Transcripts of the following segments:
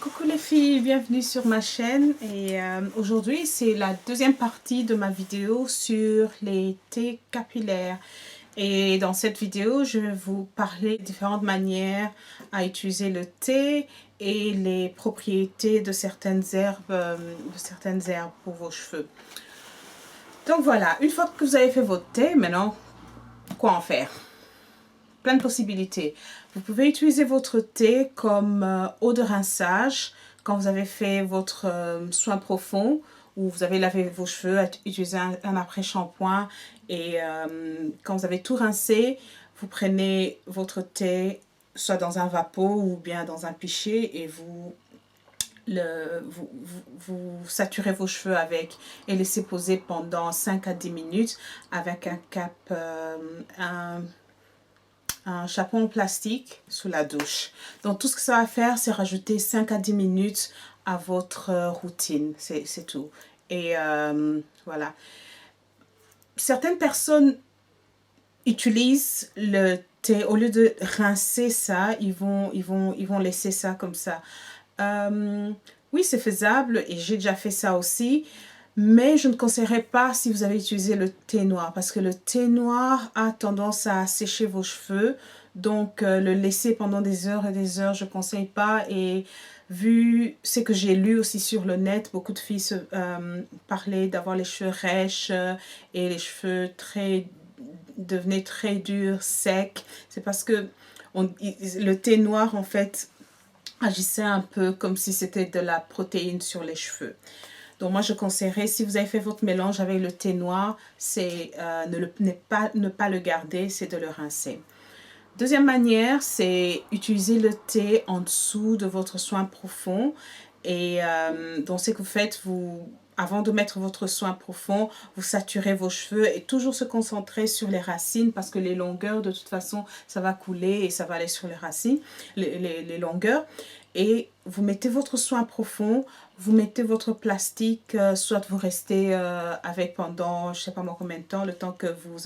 Coucou les filles, bienvenue sur ma chaîne et aujourd'hui c'est la deuxième partie de ma vidéo sur les thés capillaires. Et dans cette vidéo, je vais vous parler de différentes manières à utiliser le thé et les propriétés de certaines herbes pour vos cheveux. Donc voilà, une fois que vous avez fait votre thé, maintenant, quoi en faire? Plein de possibilités. Vous pouvez utiliser votre thé comme eau de rinçage quand vous avez fait votre soin profond ou vous avez lavé vos cheveux, utiliser un après-shampoing et quand vous avez tout rincé, vous prenez votre thé soit dans un vapeau ou bien dans un pichet et vous saturez vos cheveux avec et laissez poser pendant 5 à 10 minutes avec un cap, un chapeau en plastique sous la douche. Donc tout ce que ça va faire, c'est rajouter 5 à 10 minutes à votre routine, c'est tout. Et voilà. Certaines personnes utilisent le thé, au lieu de rincer ça, ils vont laisser ça comme ça. Oui, c'est faisable et j'ai déjà fait ça aussi. Mais je ne conseillerais pas si vous avez utilisé le thé noir parce que le thé noir a tendance à sécher vos cheveux. Donc, le laisser pendant des heures et des heures, je ne conseille pas. Et vu ce que j'ai lu aussi sur le net, beaucoup de filles parlaient d'avoir les cheveux rêches et les cheveux devenaient très durs, secs. C'est parce que le thé noir, en fait, agissait un peu comme si c'était de la protéine sur les cheveux. Donc moi je conseillerais, si vous avez fait votre mélange avec le thé noir, c'est ne pas le garder, c'est de le rincer. Deuxième manière, c'est utiliser le thé en dessous de votre soin profond. Et donc ce que vous faites, avant de mettre votre soin profond, vous saturez vos cheveux et toujours se concentrer sur les racines parce que les longueurs, de toute façon, ça va couler et ça va aller sur les racines, les longueurs. Et vous mettez votre soin profond, vous mettez votre plastique, soit vous restez avec pendant, je ne sais pas moi combien de temps, le temps que vous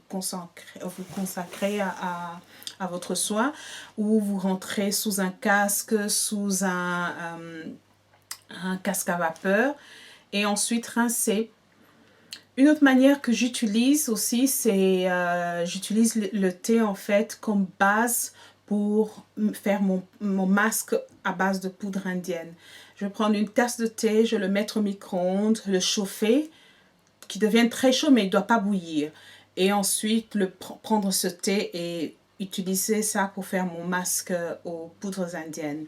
consacrez à votre soin, ou vous rentrez sous un casque, sous un casque à vapeur, et ensuite rincer. Une autre manière que j'utilise aussi, c'est j'utilise le thé en fait comme base pour faire mon masque à base de poudre indienne. Je vais prendre une tasse de thé, je le mettre au micro-ondes, le chauffer, qui devienne très chaud mais il ne doit pas bouillir. Et ensuite prendre ce thé et utiliser ça pour faire mon masque aux poudres indiennes.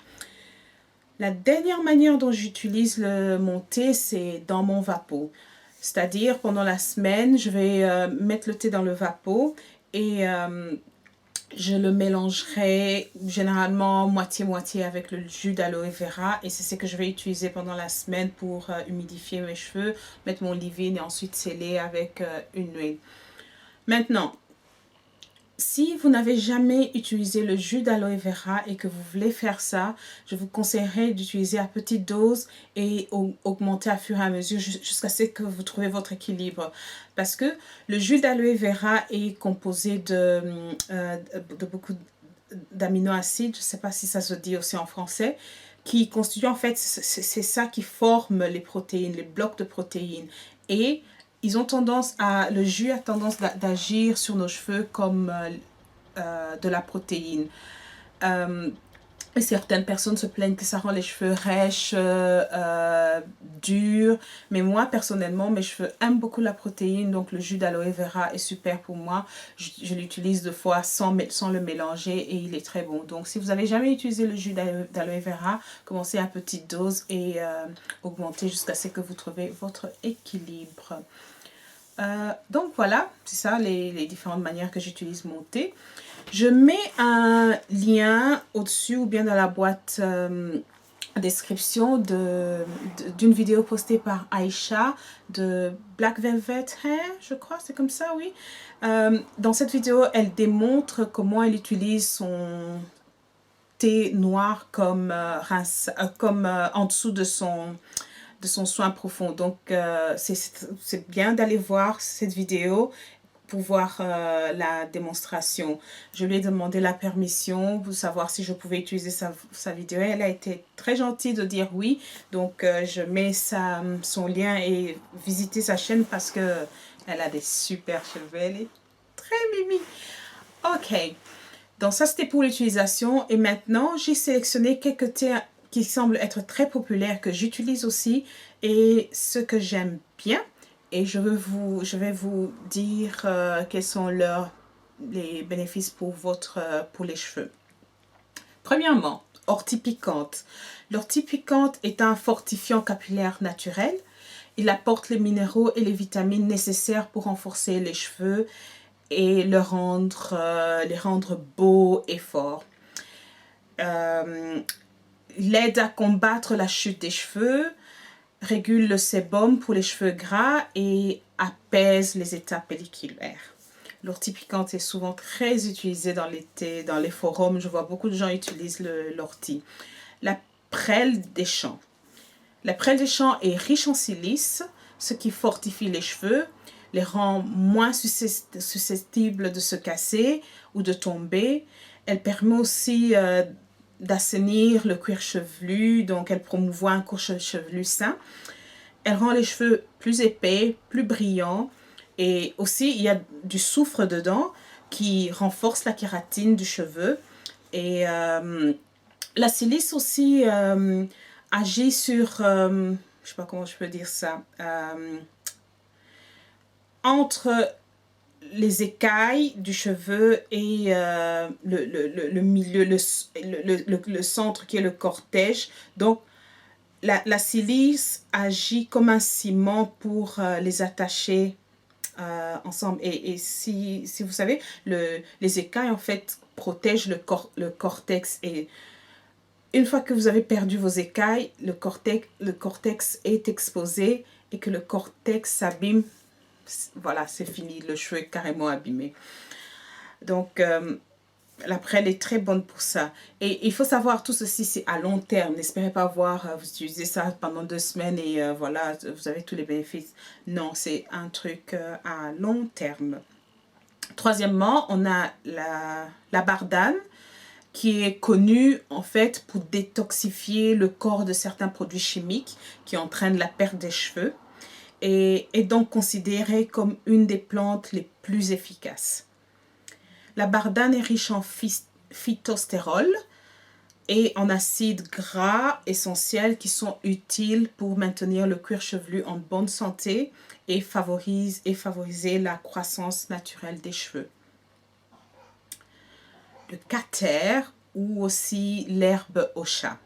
La dernière manière dont j'utilise mon thé, c'est dans mon vapeau. C'est-à-dire, pendant la semaine, je vais mettre le thé dans le vapeau et je le mélangerai généralement moitié-moitié avec le jus d'aloe vera. Et c'est ce que je vais utiliser pendant la semaine pour humidifier mes cheveux, mettre mon leave-in et ensuite sceller avec une huile. Maintenant, si vous n'avez jamais utilisé le jus d'aloe vera et que vous voulez faire ça, je vous conseillerais d'utiliser à petite dose et augmenter à fur et à mesure jusqu'à ce que vous trouvez votre équilibre. Parce que le jus d'aloe vera est composé de beaucoup d'aminoacides, je ne sais pas si ça se dit aussi en français, qui constituent en fait, c'est ça qui forme les protéines, les blocs de protéines. Et le jus a tendance d'agir sur nos cheveux comme de la protéine. Et certaines personnes se plaignent que ça rend les cheveux rêches, durs. Mais moi, personnellement, mes cheveux aiment beaucoup la protéine. Donc, le jus d'aloe vera est super pour moi. Je l'utilise 2 fois sans le mélanger et il est très bon. Donc, si vous n'avez jamais utilisé le jus d'aloe vera, commencez à petite dose et augmentez jusqu'à ce que vous trouvez votre équilibre. Donc voilà, c'est ça les différentes manières que j'utilise mon thé. Je mets un lien au-dessus ou bien dans la boîte description d'une vidéo postée par Aïcha de Black Velvet Hair, je crois, c'est comme ça, oui. Dans cette vidéo, elle démontre comment elle utilise son thé noir comme en dessous de son soin profond. Donc, c'est bien d'aller voir cette vidéo pour voir la démonstration. Je lui ai demandé la permission pour savoir si je pouvais utiliser sa vidéo. Elle a été très gentille de dire oui. Donc, je mets son lien et visiter sa chaîne parce que elle a des super cheveux. Elle est très mimi. Ok. Donc, ça, c'était pour l'utilisation. Et maintenant, j'ai sélectionné quelques thés qui semblent être très populaires, que j'utilise aussi et ce que j'aime bien. Et je vais vous dire quels sont les bénéfices pour les cheveux. Premièrement, ortie piquante. L'ortie piquante est un fortifiant capillaire naturel. Il apporte les minéraux et les vitamines nécessaires pour renforcer les cheveux et les rendre beaux et forts. Il aide à combattre la chute des cheveux, régule le sébum pour les cheveux gras et apaise les états pelliculaires. L'ortie piquante est souvent très utilisée dans l'été, dans les forums. Je vois beaucoup de gens utilisent l'ortie. La prêle des champs. La prêle des champs est riche en silice, ce qui fortifie les cheveux, les rend moins susceptibles de se casser ou de tomber. Elle permet aussi d'assainir le cuir chevelu, donc elle promouvoit un cuir chevelu sain. Elle rend les cheveux plus épais, plus brillants. Et aussi, il y a du soufre dedans qui renforce la kératine du cheveu. Et la silice aussi agit sur, je ne sais pas comment je peux dire ça, entre les écailles du cheveu et le milieu, le centre qui est le cortège. Donc, la silice agit comme un ciment pour les attacher ensemble. Et si vous savez, les écailles, en fait, protègent le cortex. Et une fois que vous avez perdu vos écailles, le cortex est exposé et que le cortex s'abîme. Voilà, c'est fini, le cheveu est carrément abîmé. Donc, la prêle est très bonne pour ça. Et il faut savoir, tout ceci, c'est à long terme. N'espérez pas voir, vous utilisez ça pendant 2 semaines et voilà, vous avez tous les bénéfices. Non, c'est un truc à long terme. Troisièmement, on a la bardane, qui est connue en fait pour détoxifier le corps de certains produits chimiques qui entraînent la perte des cheveux et est donc considérée comme une des plantes les plus efficaces. La bardane est riche en phytostérol et en acides gras essentiels qui sont utiles pour maintenir le cuir chevelu en bonne santé et favoriser la croissance naturelle des cheveux. Le cather ou aussi l'herbe au chat.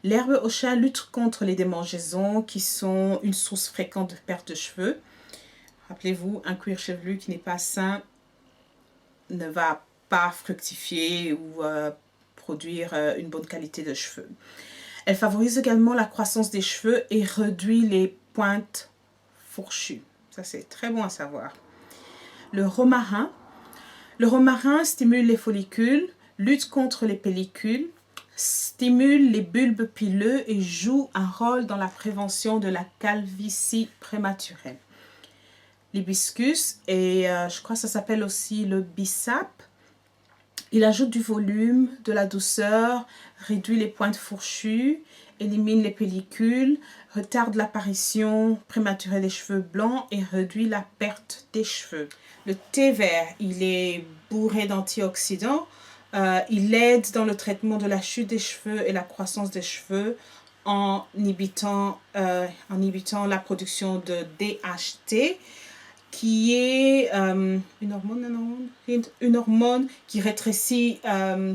L'herbe au chat lutte contre les démangeaisons qui sont une source fréquente de perte de cheveux. Rappelez-vous, un cuir chevelu qui n'est pas sain ne va pas fructifier ou produire une bonne qualité de cheveux. Elle favorise également la croissance des cheveux et réduit les pointes fourchues. Ça, c'est très bon à savoir. Le romarin. Le romarin stimule les follicules, lutte contre les pellicules, stimule les bulbes pileux et joue un rôle dans la prévention de la calvitie prématurée. L'hibiscus, et je crois que ça s'appelle aussi le bissap, il ajoute du volume, de la douceur, réduit les pointes fourchues, élimine les pellicules, retarde l'apparition prématurée des cheveux blancs et réduit la perte des cheveux. Le thé vert, il est bourré d'antioxydants. Il aide dans le traitement de la chute des cheveux et la croissance des cheveux en inhibitant la production de DHT, qui est une hormone qui rétrécit,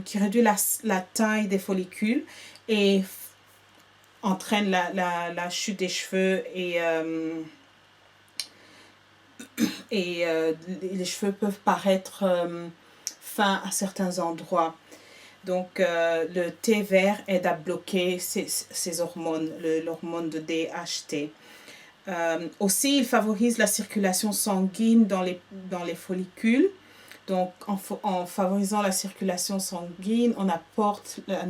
qui réduit la taille des follicules et entraîne la chute des cheveux et les cheveux peuvent paraître fins à certains endroits. Donc, le thé vert aide à bloquer ces hormones, l'hormone de DHT. Aussi, il favorise la circulation sanguine dans les follicules. Donc, en favorisant la circulation sanguine, on apporte la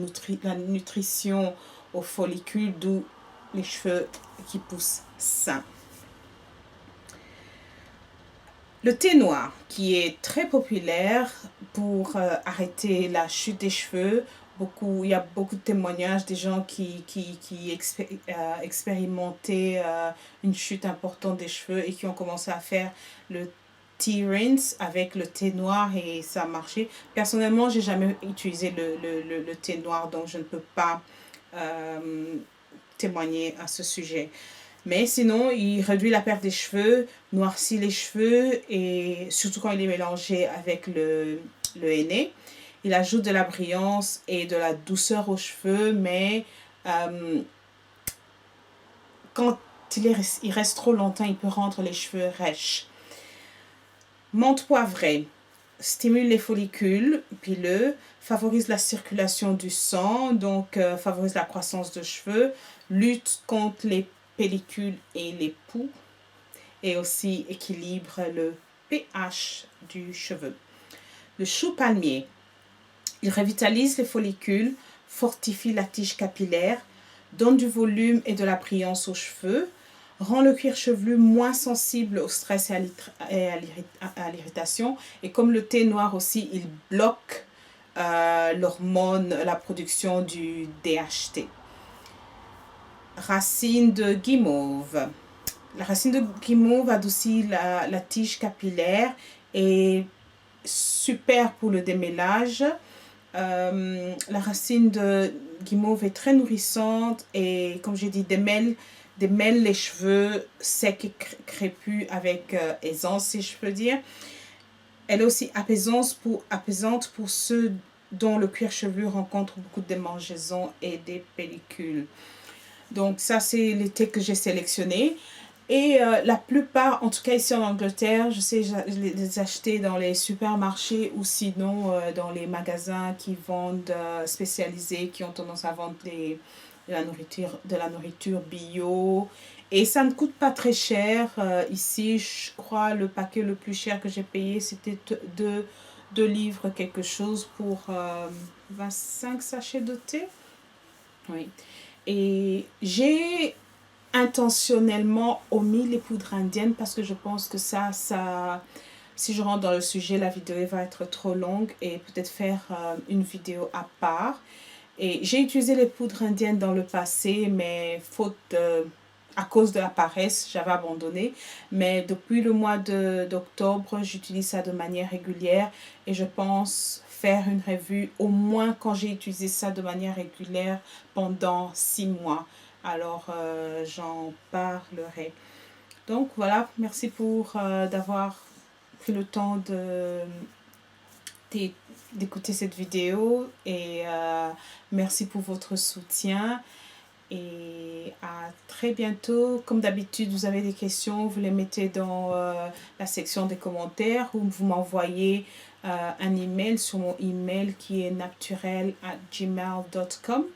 nutrition aux follicules, d'où les cheveux qui poussent sains. Le thé noir, qui est très populaire pour arrêter la chute des cheveux. Il y a beaucoup de témoignages des gens qui expérimentaient une chute importante des cheveux et qui ont commencé à faire le tea rinse avec le thé noir et ça a marché. Personnellement, j'ai jamais utilisé le thé noir, donc je ne peux pas euh, témoigner à ce sujet. Mais sinon, il réduit la perte des cheveux, noircit les cheveux et surtout quand il est mélangé avec le henné. Il ajoute de la brillance et de la douceur aux cheveux, mais euh, quand il reste trop longtemps, il peut rendre les cheveux rêches. Menthe poivrée stimule les follicules pileux, favorise la circulation du sang, donc favorise la croissance de cheveux, lutte contre les pellicules et les poux et aussi équilibre le pH du cheveu. Le chou palmier, il revitalise les follicules, fortifie la tige capillaire, donne du volume et de la brillance aux cheveux, rend le cuir chevelu moins sensible au stress et à l'irritation. Et comme le thé noir aussi, il bloque l'hormone, la production du DHT. Racine de guimauve. La racine de guimauve adoucit la tige capillaire et super pour le démêlage. La racine de guimauve est très nourrissante et, comme j'ai dit, démêle les cheveux secs et crépus avec aisance, si je peux dire. Elle est aussi apaisante pour ceux dont le cuir chevelu rencontre beaucoup de démangeaisons et des pellicules. Donc ça, c'est les thés que j'ai sélectionnés. Et la plupart, en tout cas ici en Angleterre, je sais les acheter dans les supermarchés ou sinon dans les magasins qui vendent spécialisés, qui ont tendance à vendre de la nourriture bio. Et ça ne coûte pas très cher. Ici, je crois le paquet le plus cher que j'ai payé, c'était 2 livres quelque chose pour 25 sachets de thé. Oui. Et j'ai intentionnellement omis les poudres indiennes parce que je pense que si je rentre dans le sujet, la vidéo va être trop longue et peut-être faire une vidéo à part. Et j'ai utilisé les poudres indiennes dans le passé, mais à cause de la paresse, j'avais abandonné. Mais depuis le mois d'octobre, j'utilise ça de manière régulière et je pense faire une revue au moins quand j'ai utilisé ça de manière régulière pendant 6 mois. Alors, j'en parlerai. Donc, voilà, merci pour d'avoir pris le temps d'écouter cette vidéo et merci pour votre soutien et à très bientôt. Comme d'habitude, vous avez des questions, vous les mettez dans la section des commentaires ou vous m'envoyez un email sur mon email qui est naturel@gmail.com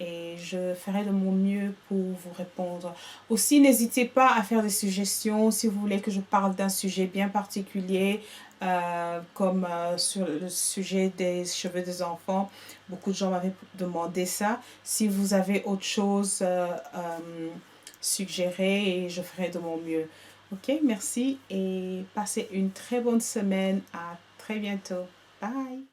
et je ferai de mon mieux pour vous répondre. Aussi, n'hésitez pas à faire des suggestions si vous voulez que je parle d'un sujet bien particulier, comme sur le sujet des cheveux des enfants. Beaucoup de gens m'avaient demandé ça. Si vous avez autre chose, suggérez et je ferai de mon mieux. Ok, merci et passez une très bonne semaine. À très bientôt. Bye!